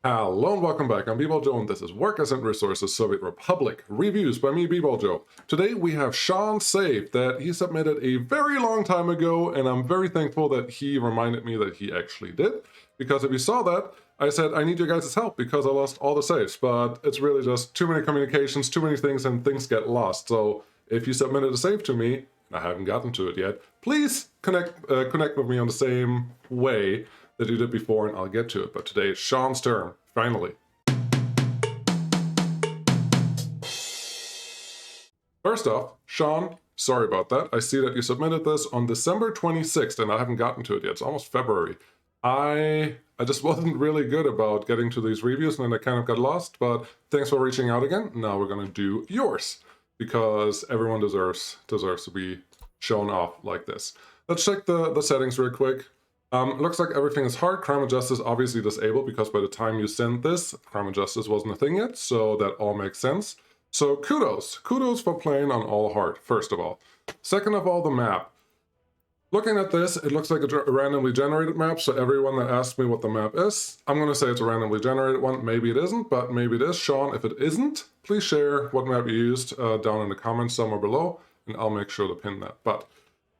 Hello and welcome back. I'm bballjo and this is Work as and Resources Soviet Republic Reviews by me, bballjo. Today we have Sean's save that he submitted a very long time ago, and I'm very thankful that he reminded me that he actually did, because if you saw that, I said I need your guys' help because I lost all the saves, but it's really just too many communications, too many things, and things get lost. So if you submitted a save to me, and I haven't gotten to it yet, please connect with me on the same way that you did before, and I'll get to it. But today it's Sean's turn, finally. First off, Sean, sorry about that. I see that you submitted this on December 26th, and I haven't gotten to it yet. It's almost February. I just wasn't really good about getting to these reviews, and then I kind of got lost, but thanks for reaching out again. Now we're gonna do yours, because everyone deserves to be shown off like this. Let's check the settings real quick. Looks like everything is hard. Crime and justice obviously disabled because by the time you sent this, crime and justice wasn't a thing yet, so that all makes sense. So kudos for playing on all hard, first of all. Second of all, the map. Looking at this, it looks like a randomly generated map, so everyone that asked me what the map is, I'm gonna say it's a randomly generated one. Maybe it isn't, but maybe it is. Sean, if it isn't, please share what map you used down in the comments somewhere below, and I'll make sure to pin that. But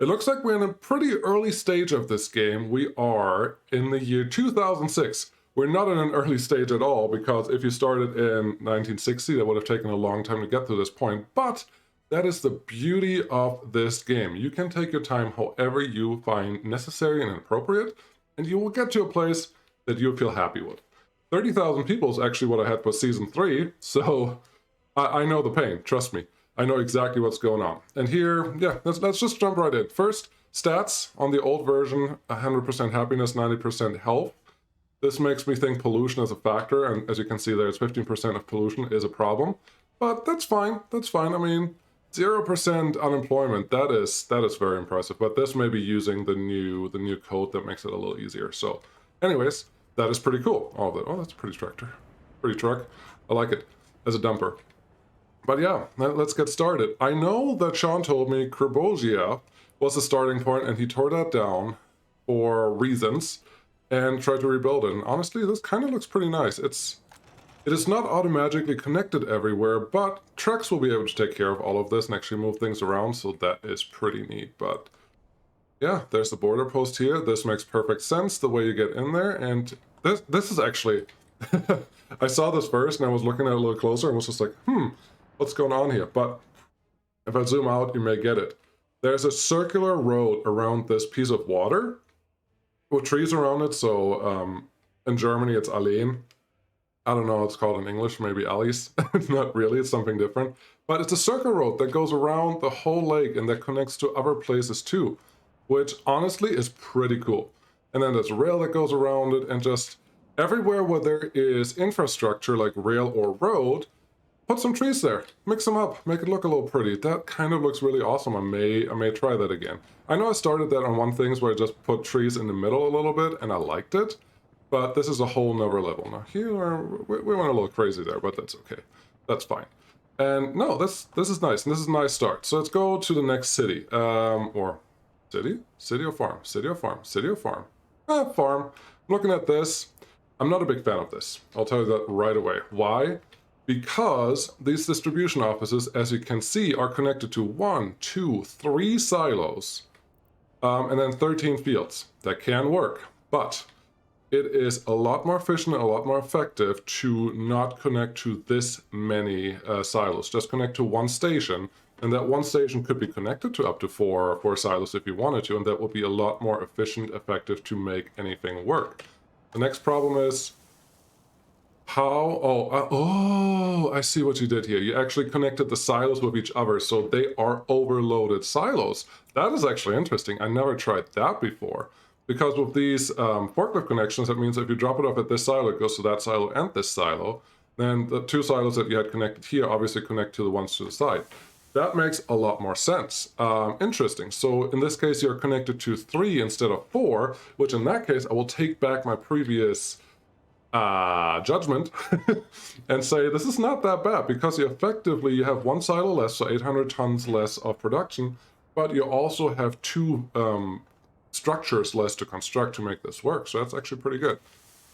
it looks like we're in a pretty early stage of this game. We are in the year 2006. We're not in an early stage at all, because if you started in 1960, that would have taken a long time to get to this point. But that is the beauty of this game. You can take your time however you find necessary and appropriate, and you will get to a place that you'll feel happy with. 30,000 people is actually what I had for Season 3, so I know the pain, trust me. I know exactly what's going on. And here, yeah, let's just jump right in. First, stats on the old version, 100% happiness, 90% health. This makes me think pollution is a factor, and as you can see there, it's 15% of pollution is a problem. But that's fine, I mean, 0% unemployment, that is very impressive. But this may be using the new code that makes it a little easier. So anyways, that is pretty cool. Oh, that's a pretty tractor. Pretty truck. I like it as a dumper. But yeah, let's get started. I know that Sean told me Kribozia was the starting point, and he tore that down for reasons and tried to rebuild it. And honestly, this kind of looks pretty nice. It is not automatically connected everywhere, but trucks will be able to take care of all of this and actually move things around, so that is pretty neat. But yeah, there's the border post here. This makes perfect sense, the way you get in there. And this is actually... I saw this first, and I was looking at it a little closer, and was just like, what's going on here? But if I zoom out, you may get it. There's a circular road around this piece of water with trees around it. So in Germany, it's Alleen. I don't know what it's called in English, maybe alleys. Not really, it's something different. But it's a circle road that goes around the whole lake and that connects to other places too, which honestly is pretty cool. And then there's a rail that goes around it, and just everywhere where there is infrastructure like rail or road, put some trees there, mix them up, make it look a little pretty. That kind of looks really awesome. I may try that again. I know I started that on one things where I just put trees in the middle a little bit, and I liked it, but this is a whole nother level. Now here, we went a little crazy there, but that's okay. That's fine. And no, this is nice, and this is a nice start. So let's go to the next city. Or city? City or farm? City or farm? City or farm? Farm. I'm looking at this. I'm not a big fan of this. I'll tell you that right away. Why? Because these distribution offices, as you can see, are connected to 1, 2, 3 silos, and then 13 fields. That can work, but it is a lot more efficient and a lot more effective to not connect to this many silos. Just connect to one station, and that one station could be connected to up to four silos if you wanted to, and that would be a lot more efficient, effective to make anything work. The next problem is how... Oh, I see what you did here. You actually connected the silos with each other, so they are overloaded silos. That is actually interesting. I never tried that before. Because with these forklift connections, that means if you drop it off at this silo, it goes to that silo and this silo. Then the 2 silos that you had connected here obviously connect to the ones to the side. That makes a lot more sense. Interesting. So in this case, you're connected to 3 instead of 4, which in that case, I will take back my previous judgment and say this is not that bad, because you have 1 silo less, so 800 tons less of production, but you also have 2 structures less to construct to make this work. So that's actually pretty good.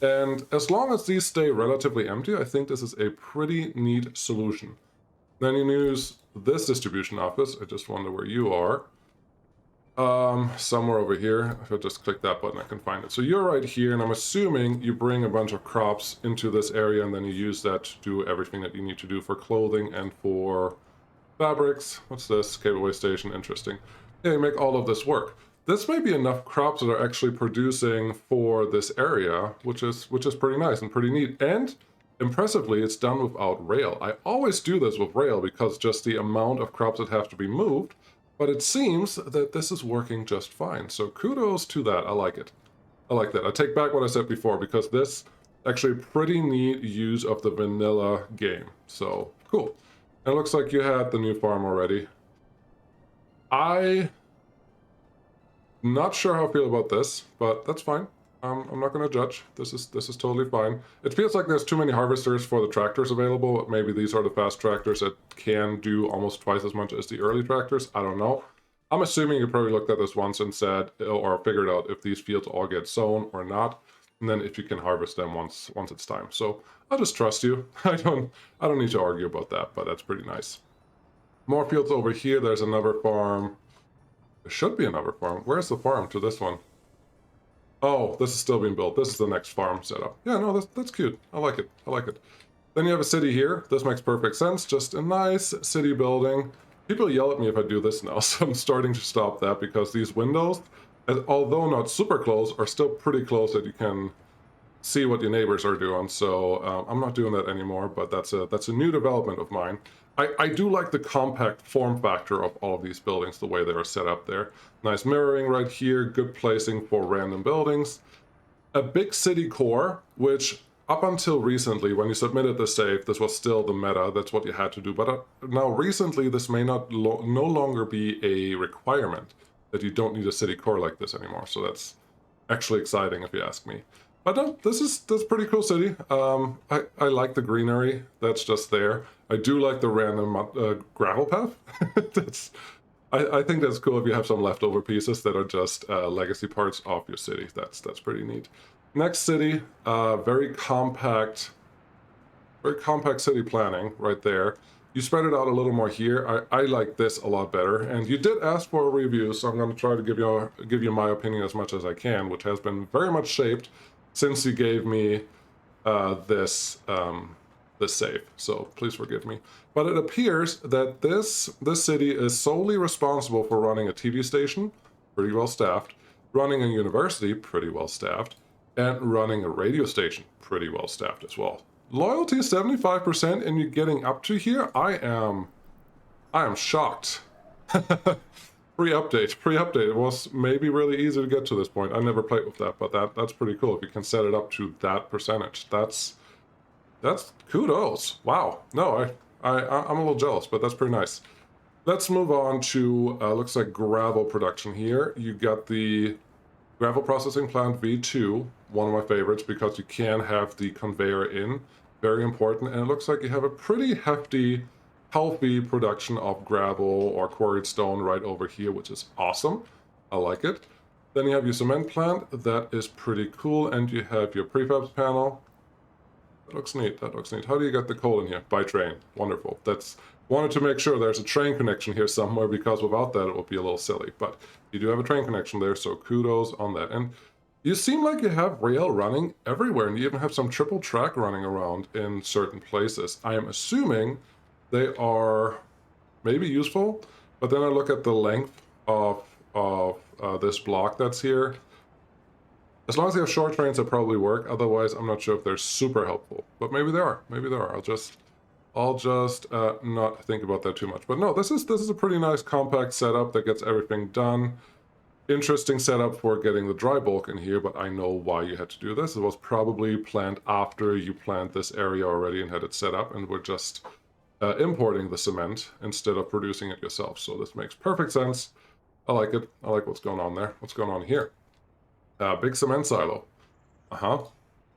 And as long as these stay relatively empty, I think this is a pretty neat solution. Then you use this distribution office. I just wonder where you are. Somewhere over here. If I just click that button, I can find it. So you're right here, and I'm assuming you bring a bunch of crops into this area, and then you use that to do everything that you need to do for clothing and for fabrics. What's this? Cableway station. Interesting. Yeah, you make all of this work. This may be enough crops that are actually producing for this area, which is pretty nice and pretty neat. And impressively, it's done without rail. I always do this with rail because just the amount of crops that have to be moved. But it seems that this is working just fine. So kudos to that. I like it. I like that. I take back what I said before because this actually a pretty neat use of the vanilla game. So cool. And it looks like you had the new farm already. I'm not sure how I feel about this, but that's fine. I'm not going to judge. This is totally fine. It feels like there's too many harvesters for the tractors available. Maybe these are the fast tractors that can do almost twice as much as the early tractors. I don't know. I'm assuming you probably looked at this once and said, or figured out if these fields all get sown or not, and then if you can harvest them once it's time. So I'll just trust you. I don't need to argue about that, but that's pretty nice. More fields over here. There's another farm. There should be another farm. Where's the farm to this one? Oh, this is still being built. This is the next farm setup. Yeah, no, that's cute. I like it. I like it. Then you have a city here. This makes perfect sense. Just a nice city building. People yell at me if I do this now, so I'm starting to stop that because these windows, although not super close, are still pretty close that you can see what your neighbors are doing. So I'm not doing that anymore, but that's a new development of mine. I do like the compact form factor of all of these buildings, the way they are set up there. Nice mirroring right here, good placing for random buildings. A big city core, which up until recently, when you submitted the save, this was still the meta, that's what you had to do. But now recently, this may no longer be a requirement, that you don't need a city core like this anymore. So that's actually exciting if you ask me. But no, that's pretty cool city. I like the greenery that's just there. I do like the random gravel path. I think that's cool if you have some leftover pieces that are just legacy parts of your city. That's pretty neat. Next city, very compact city planning right there. You spread it out a little more here. I like this a lot better. And you did ask for a review, so I'm going to try to give you my opinion as much as I can, which has been very much shaped since you gave me this save, so please forgive me. But it appears that this city is solely responsible for running a TV station, pretty well staffed, running a university, pretty well staffed, and running a radio station, pretty well staffed as well. Loyalty 75%, and you're getting up to here. I am shocked. Pre-update. It was maybe really easy to get to this point. I never played with that, but that's pretty cool. If you can set it up to that percentage, that's kudos. Wow. No, I'm a little jealous, but that's pretty nice. Let's move on to looks like gravel production here. You got the gravel processing plant V2, one of my favorites because you can have the conveyor in. Very important, and it looks like you have a pretty hefty, healthy production of gravel or quarried stone right over here, which is awesome. I like it. Then you have your cement plant. That is pretty cool, and you have your prefabs panel. That looks neat. How do you get the coal in here? By train. Wonderful. Wanted to make sure there's a train connection here somewhere because without that it would be a little silly. But you do have a train connection there, so kudos on that. And you seem like you have rail running everywhere, and you even have some triple track running around in certain places. I am assuming they are maybe useful, but then I look at the length of this block that's here. As long as they have short trains, that probably work. Otherwise, I'm not sure if they're super helpful. But maybe they are. I'll just not think about that too much. But no, this is a pretty nice compact setup that gets everything done. Interesting setup for getting the dry bulk in here, but I know why you had to do this. It was probably planned after you planned this area already and had it set up, and we're just importing the cement instead of producing it yourself. So this makes perfect sense. I like it. I like what's going on there. What's going on here? Big cement silo.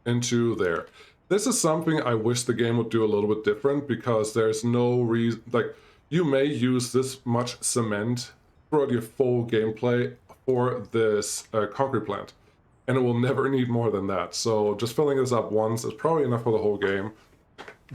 Into there. This is something I wish the game would do a little bit different because there's no reason, like, you may use this much cement throughout your full gameplay for this concrete plant. and it will never need more than that. So just filling this up once is probably enough for the whole game.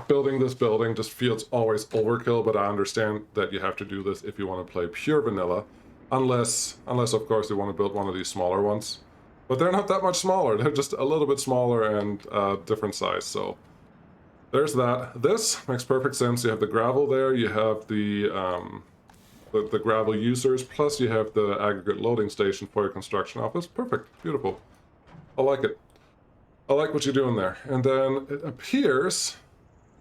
Building this building just feels always overkill, but I understand that you have to do this if you want to play pure vanilla, unless of course you want to build one of these smaller ones. But they're not that much smaller. They're just a little bit smaller and different size. So there's that. This makes perfect sense. You have the gravel there. You have the gravel users, plus you have the aggregate loading station for your construction office. Perfect. Beautiful. I like it. I like what you're doing there. And then it appears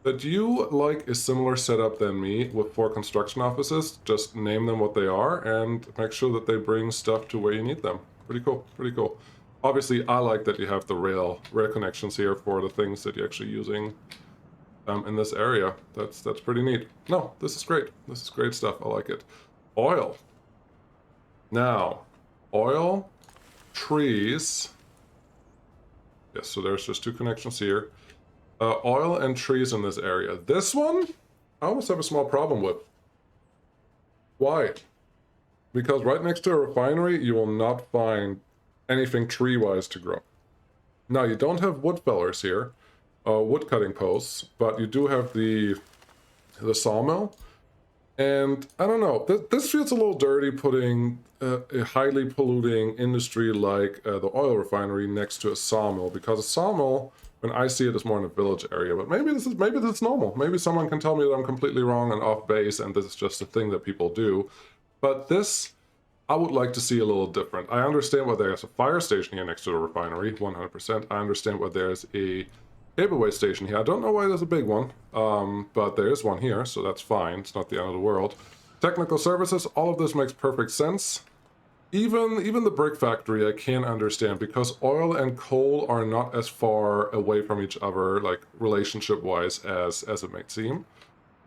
that you like a similar setup than me with 4 construction offices. Just name them what they are and make sure that they bring stuff to where you need them. Pretty cool. Pretty cool. Obviously, I like that you have the rail connections here for the things that you're actually using in this area. That's pretty neat. No, this is great. This is great stuff. I like it. Oil. Now, oil, trees. Yes, so there's just 2 connections here. Oil and trees in this area. This one, I almost have a small problem with. Why? Because right next to a refinery, you will not find anything tree-wise to grow. Now, you don't have wood fellers here, wood cutting posts, but you do have the sawmill. And I don't know, this feels a little dirty putting a highly polluting industry like the oil refinery next to a sawmill, because a sawmill, when I see it, is more in a village area. But maybe this is normal. Maybe someone can tell me that I'm completely wrong and off base, and this is just a thing that people do. But this, I would like to see a little different. I understand why there's a fire station here next to the refinery, 100%. I understand why there's a cableway station here. I don't know why there's a big one, but there is one here, so that's fine. It's not the end of the world. Technical services, all of this makes perfect sense. Even the brick factory I can understand, because oil and coal are not as far away from each other, like relationship-wise, as it might seem.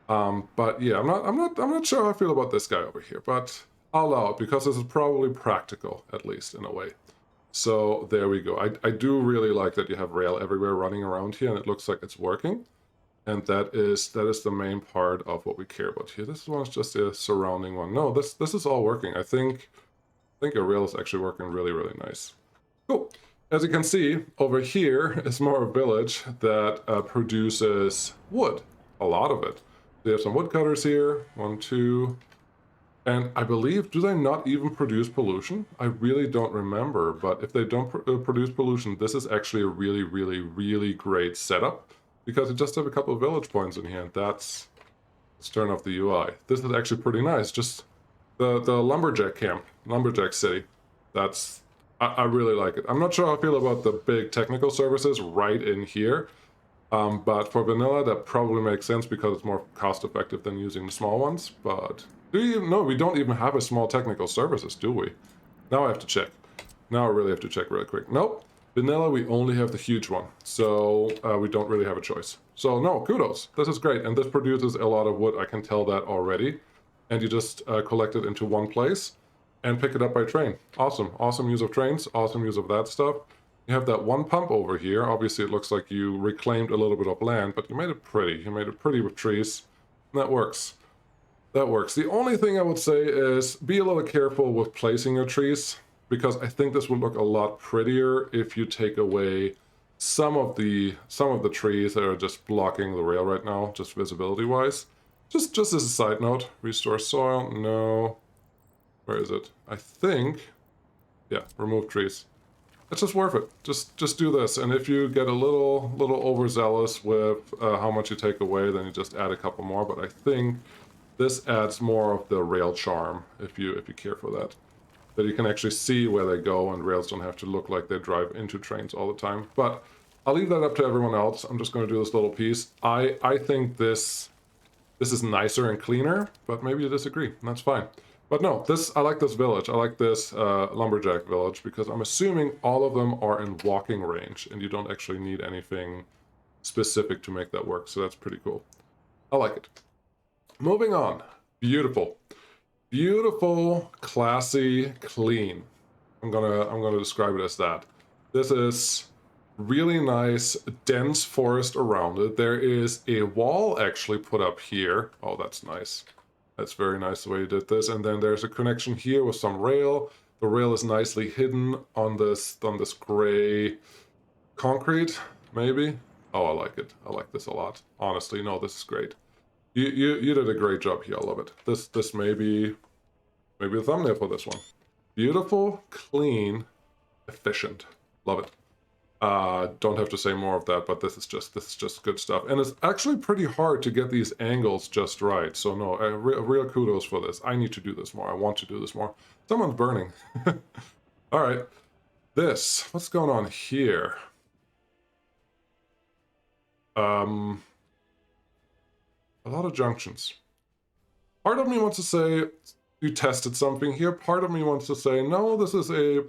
But yeah, I'm not sure how I feel about this guy over here, but I'll allow it because this is probably practical, at least in a way. So there we go. I do really like that you have rail everywhere running around here, and it looks like it's working. And that is the main part of what we care about here. This one's just a surrounding one. No, this is all working. I think a rail is actually working really, really nice. Cool. As you can see, over here is more a village that produces wood. A lot of it. They have some woodcutters here. 1, 2. And I believe, do they not even produce pollution? I really don't remember, but if they don't produce pollution, this is actually a really, really, really great setup, because you just have a couple of village points in here, and let's turn off the UI. This is actually pretty nice. Just the lumberjack camp, lumberjack city. I really like it. I'm not sure how I feel about the big technical services right in here, but for vanilla, that probably makes sense because it's more cost effective than using the small ones, but do you even know we don't even have a small technical services, do we? Now I have to check. Now I really have to check really quick. Nope. Vanilla, we only have the huge one. So we don't really have a choice. So no, kudos. This is great. And this produces a lot of wood. I can tell that already. And you just collect it into one place and pick it up by train. Awesome. Awesome use of trains. Awesome use of that stuff. You have that one pump over here. Obviously, it looks like you reclaimed a little bit of land, but you made it pretty. You made it pretty with trees. And that works. That works. The only thing I would say is be a little careful with placing your trees, because I think this would look a lot prettier if you take away some of the trees that are just blocking the rail right now, just visibility wise. Just as a side note, restore soil. No. Where is it? I think, yeah, remove trees. It's just worth it. Just do this, and if you get a little overzealous with how much you take away, then you just add a couple more. But I think this adds more of the rail charm, if you care for that. That you can actually see where they go, and rails don't have to look like they drive into trains all the time. But I'll leave that up to everyone else. I'm just going to do this little piece. I think this is nicer and cleaner, but maybe you disagree, and that's fine. But no, I like this village. I like this lumberjack village, because I'm assuming all of them are in walking range, and you don't actually need anything specific to make that work, so that's pretty cool. I like it. Moving on. Beautiful. Beautiful, classy, clean. I'm gonna describe it as that. This is really nice, dense forest around it. There is a wall actually put up here. Oh, that's nice. That's very nice the way you did this. And then there's a connection here with some rail. The rail is nicely hidden on this gray concrete, maybe. Oh, I like it. I like this a lot. Honestly, no, this is great. You did a great job here. I love it. This may be maybe a thumbnail for this one. Beautiful, clean, efficient. Love it. Don't have to say more of that, but this is just good stuff. And it's actually pretty hard to get these angles just right. So no, real kudos for this. I need to do this more. I want to do this more. Someone's burning. All right. What's going on here? A lot of junctions. Part of me wants to say you tested something here. Part of me wants to say, no, this is a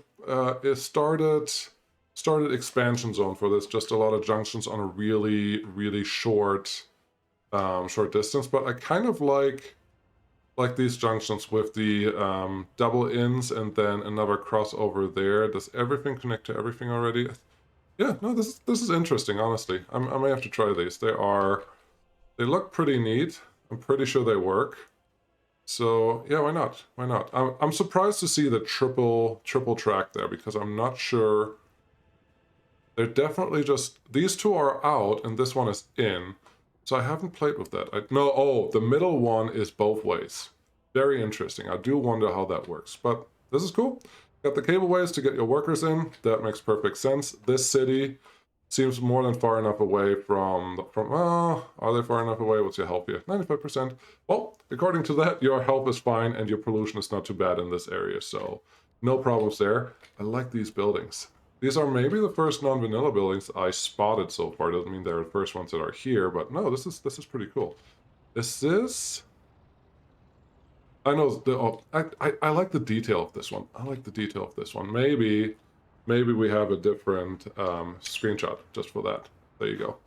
started expansion zone for this. Just a lot of junctions on a really short distance. But I kind of like these junctions with the double ins and then another crossover there. Does everything connect to everything already? Yeah, no, this is interesting, honestly. I may have to try these. They look pretty neat. I'm pretty sure they work. So yeah, why not? Why not? I'm surprised to see the triple track there, because I'm not sure. They're definitely just, these two are out and this one is in. So I haven't played with that. The middle one is both ways. Very interesting. I do wonder how that works, but this is cool. Got the cableways to get your workers in. That makes perfect sense. This city seems more than far enough away from are they far enough away? What's your health here? 95%. Well, according to that, your health is fine and your pollution is not too bad in this area, so no problems there. I like these buildings. These are maybe the first non-vanilla buildings I spotted so far. Doesn't mean they're the first ones that are here, but no, this is pretty cool. This is, I know I like the detail of this one. I like the detail of this one. Maybe we have a different screenshot just for that. There you go.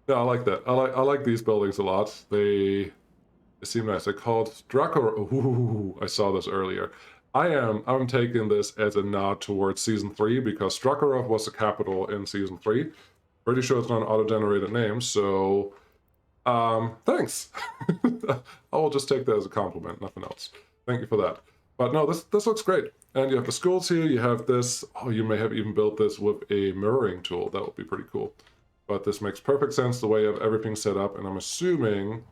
Yeah, I like that. I like these buildings a lot. They seem nice. They're called Draco. Ooh, I saw this earlier. I'm taking this as a nod towards Season 3, because Drakarov was the capital in Season 3. Pretty sure it's not an auto-generated name, so thanks. I will just take that as a compliment, nothing else. Thank you for that. But no, this looks great. And you have the schools here, you have this. Oh, you may have even built this with a mirroring tool. That would be pretty cool. But this makes perfect sense the way you have everything set up, and I'm assuming,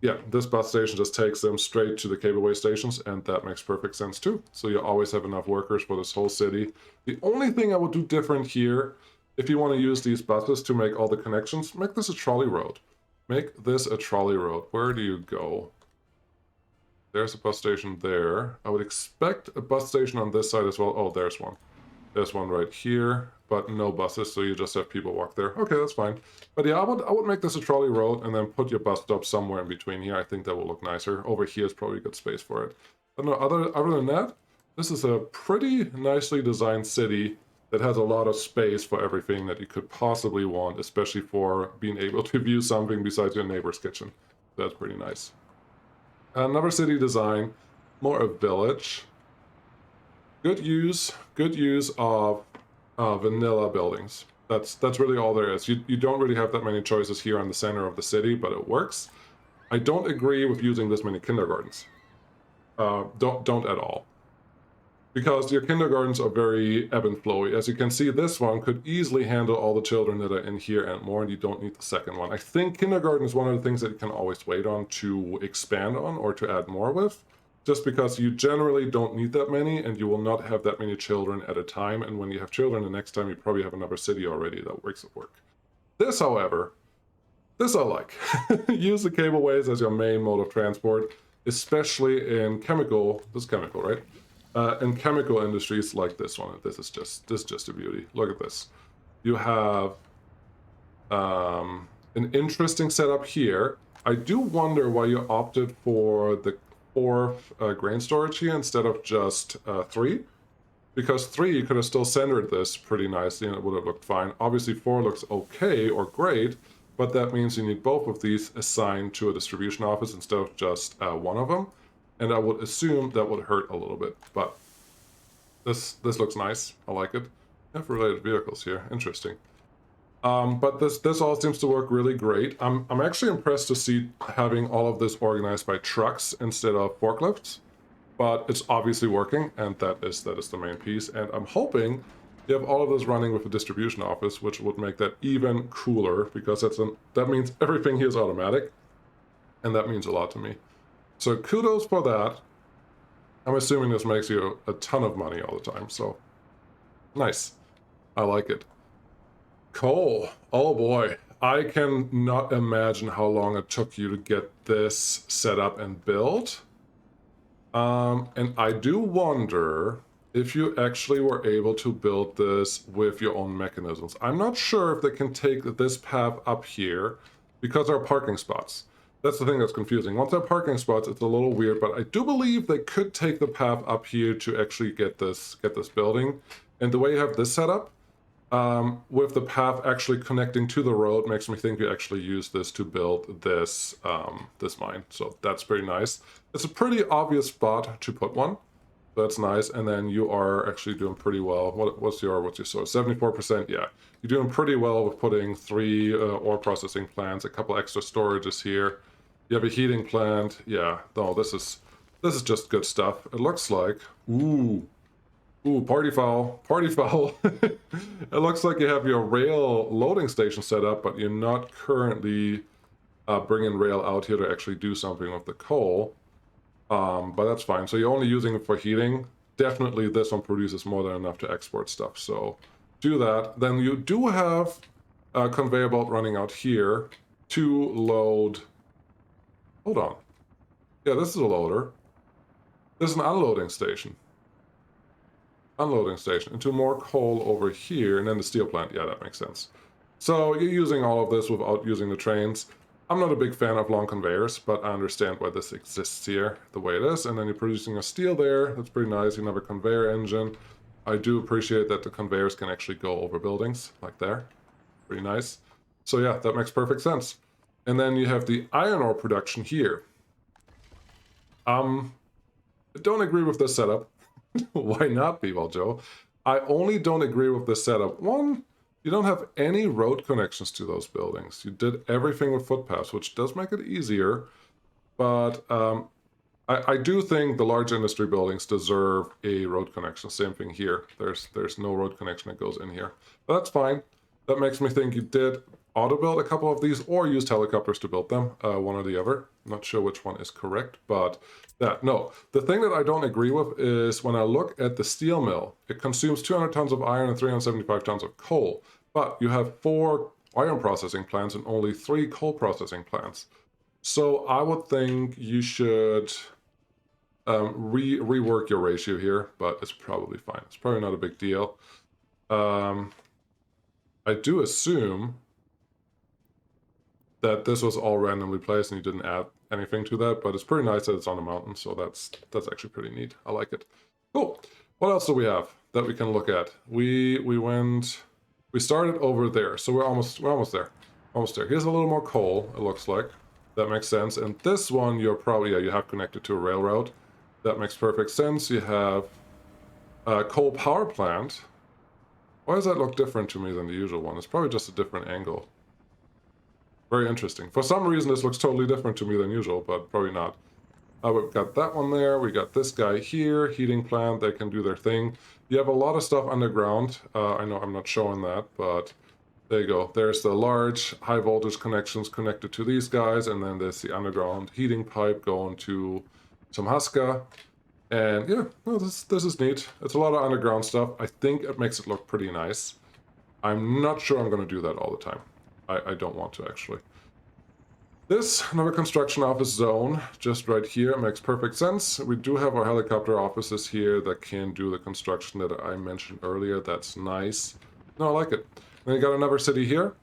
yeah, this bus station just takes them straight to the cableway stations, and that makes perfect sense too. So you always have enough workers for this whole city. The only thing I would do different here, if you want to use these buses to make all the connections, make this a trolley road. Make this a trolley road. Where do you go? There's a bus station there. I would expect a bus station on this side as well. Oh, there's one. There's one right here, but no buses, so you just have people walk there. Okay, that's fine. But yeah, I would make this a trolley road and then put your bus stop somewhere in between here. I think that will look nicer. Over here is probably a good space for it. But no, other than that, this is a pretty nicely designed city that has a lot of space for everything that you could possibly want, especially for being able to view something besides your neighbor's kitchen. That's pretty nice. Another city design, more a village. Good use of vanilla buildings. That's really all there is. You don't really have that many choices here in the center of the city, but it works. I don't agree with using this many kindergartens. Don't at all. Because your kindergartens are very ebb and flowy. As you can see, this one could easily handle all the children that are in here and more, and you don't need the second one. I think kindergarten is one of the things that you can always wait on to expand on or to add more with, just because you generally don't need that many, and you will not have that many children at a time, and when you have children the next time, you probably have another city already that makes it work. This, however, this I like. Use the cableways as your main mode of transport, especially in chemical, this is chemical, right? In chemical industries like this one. This is just a beauty. Look at this. You have an interesting setup here. I do wonder why you opted for the 4 grain storage here instead of just 3. Because 3, you could have still centered this pretty nicely and it would have looked fine. Obviously 4 looks okay or great, but that means you need both of these assigned to a distribution office instead of just one of them. And I would assume that would hurt a little bit, but this looks nice. I like it. F-related vehicles here, interesting. But this all seems to work really great. I'm actually impressed to see having all of this organized by trucks instead of forklifts. but it's obviously working, and that is the main piece. And I'm hoping you have all of this running with the distribution office, which would make that even cooler, because that means everything here is automatic, and that means a lot to me. So kudos for that. I'm assuming this makes you a ton of money all the time, so nice. I like it. Coal. Oh boy. I can not imagine how long it took you to get this set up and built. And I do wonder if you actually were able to build this with your own mechanisms. I'm not sure if they can take this path up here because there are parking spots. That's the thing that's confusing. Once there are parking spots, it's a little weird, but I do believe they could take the path up here to actually get this building. And the way you have this set up, with the path actually connecting to the road, makes me think you actually use this to build this this mine. So that's pretty nice. It's a pretty obvious spot to put one. That's nice. And then you are actually doing pretty well. What's your source? 74%. Yeah, you're doing pretty well with putting 3 ore processing plants, a couple extra storages here. You have a heating plant. Yeah, no, this is just good stuff. It looks like. Ooh, party foul, party foul. It looks like you have your rail loading station set up, but you're not currently bringing rail out here to actually do something with the coal. But that's fine. So you're only using it for heating. Definitely this one produces more than enough to export stuff. So do that. Then you do have a conveyor belt running out here to load. Hold on. Yeah, this is a loader. This is an unloading station. Unloading station into more coal over here, and then the steel plant. Yeah, that makes sense. So you're using all of this without using the trains. I'm not a big fan of long conveyors, but I understand why this exists here the way it is. And then you're producing a steel there. That's pretty nice. You have a conveyor engine. I do appreciate that the conveyors can actually go over buildings like there. Pretty nice. So yeah, that makes perfect sense. And then you have the iron ore production here. I don't agree with this setup. Why not, bballjo? I only don't agree with this setup. One, you don't have any road connections to those buildings. You did everything with footpaths, which does make it easier. But I do think the large industry buildings deserve a road connection. Same thing here. There's no road connection that goes in here. But that's fine. That makes me think you did auto-build a couple of these or used helicopters to build them, one or the other. I'm not sure which one is correct, but no. The thing that I don't agree with is when I look at the steel mill, it consumes 200 tons of iron and 375 tons of coal, but you have 4 iron processing plants and only 3 coal processing plants. So I would think you should rework your ratio here, but it's probably fine. It's probably not a big deal. I do assume that this was all randomly placed and you didn't add anything to that, but it's pretty nice that it's on a mountain, so that's actually pretty neat. I like it. Cool. What else do we have that we can look at? We started over there, so we're almost there. Almost there. Here's a little more coal, it looks like. That makes sense. And this one you're probably, yeah, you have connected to a railroad. That makes perfect sense. You have a coal power plant. Why does that look different to me than the usual one? It's probably just a different angle. Very interesting. For some reason, this looks totally different to me than usual, but probably not. We've got that one there. We got this guy here, heating plant. They can do their thing. You have a lot of stuff underground. I know I'm not showing that, but there you go. There's the large high voltage connections connected to these guys, and then there's the underground heating pipe going to some Huska. And yeah, no, this is neat. It's a lot of underground stuff. I think it makes it look pretty nice. I'm not sure I'm going to do that all the time. I don't want to, actually. This, another construction office zone, just right here, makes perfect sense. We do have our helicopter offices here that can do the construction that I mentioned earlier. That's nice. No, I like it. Then you got another city here.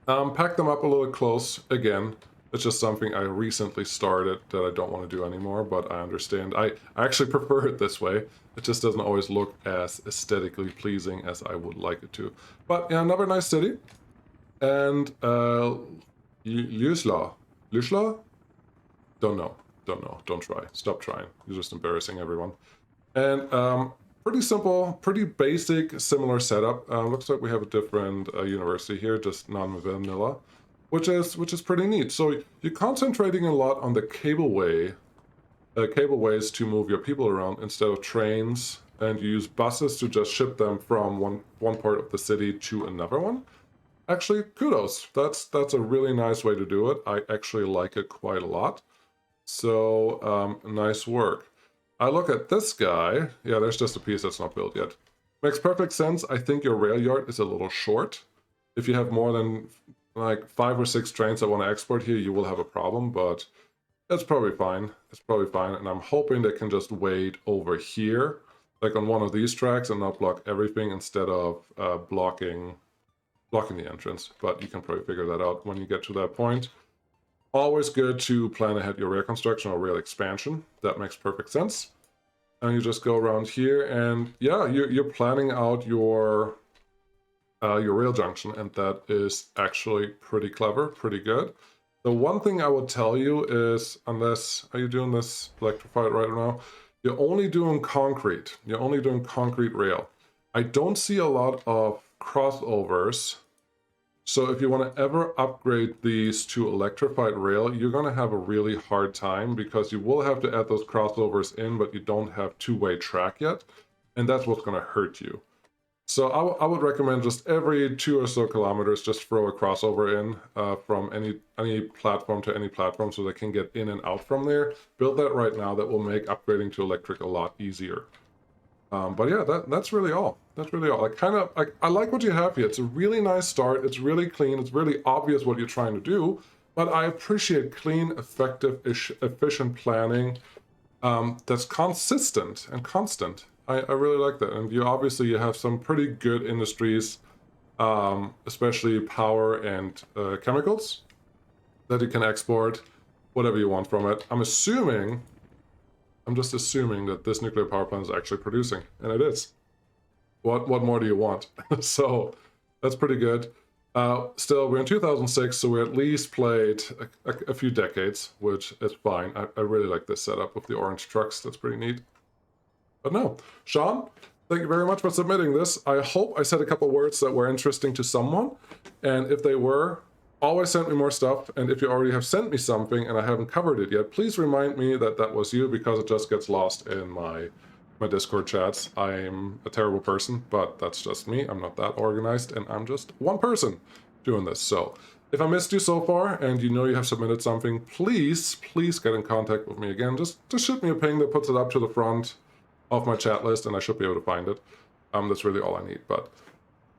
Pack them up a little close. Again, it's just something I recently started that I don't want to do anymore, but I understand. I actually prefer it this way. It just doesn't always look as aesthetically pleasing as I would like it to. But yeah, another nice city. And Ljusla? Don't know. Don't try. Stop trying. You're just embarrassing everyone. And pretty simple, pretty basic, similar setup. Looks like we have a different university here, just non-vanilla, which is pretty neat. So you're concentrating a lot on the cableway cableways to move your people around instead of trains, and you use buses to just ship them from one part of the city to another one. Actually, kudos. That's a really nice way to do it. I actually like it quite a lot. So, nice work. I look at this guy. Yeah, there's just a piece that's not built yet. Makes perfect sense. I think your rail yard is a little short. If you have more than like 5 or 6 trains that want to export here, you will have a problem, but it's probably fine. It's probably fine. And I'm hoping they can just wait over here, like on one of these tracks, and not block everything instead of blocking the entrance. But you can probably figure that out when you get to that point. Always good to plan ahead your rail construction or rail expansion. That makes perfect sense. And you just go around here, and yeah, you're planning out your rail junction, and that is actually pretty clever, pretty good. The one thing I would tell you is, unless, are you doing this electrified right now? You're only doing concrete. You're only doing concrete rail. I don't see a lot of crossovers. So if you want to ever upgrade these to electrified rail, you're going to have a really hard time because you will have to add those crossovers in, but you don't have two-way track yet. And that's what's going to hurt you. So I would recommend just every 2 or so kilometers, just throw a crossover in from any platform to any platform so they can get in and out from there. Build that right now. That will make upgrading to electric a lot easier. But yeah, that's really all. That's really all. I like what you have here. It's a really nice start. It's really clean. It's really obvious what you're trying to do. But I appreciate clean, effective, efficient planning that's consistent and constant. I really like that. And you have some pretty good industries, especially power and chemicals, that you can export whatever you want from it. I'm just assuming that this nuclear power plant is actually producing, and it is. What more do you want? So that's pretty good. Still, we're in 2006, so we at least played a few decades, which is fine. I really like this setup with the orange trucks. That's pretty neat. But no, Sean, thank you very much for submitting this. I hope I said a couple words that were interesting to someone, and if they were, always send me more stuff. And if you already have sent me something and I haven't covered it yet, please remind me that that was you, because it just gets lost in my Discord chats. I'm a terrible person, but that's just me. I'm not that organized, and I'm just one person doing this. So if I missed you so far and you know you have submitted something, please get in contact with me again. Just shoot me a ping that puts it up to the front of my chat list, and I should be able to find it. That's really all I need. But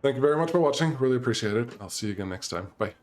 thank you very much for watching. Really appreciate it. I'll see you again next time. Bye.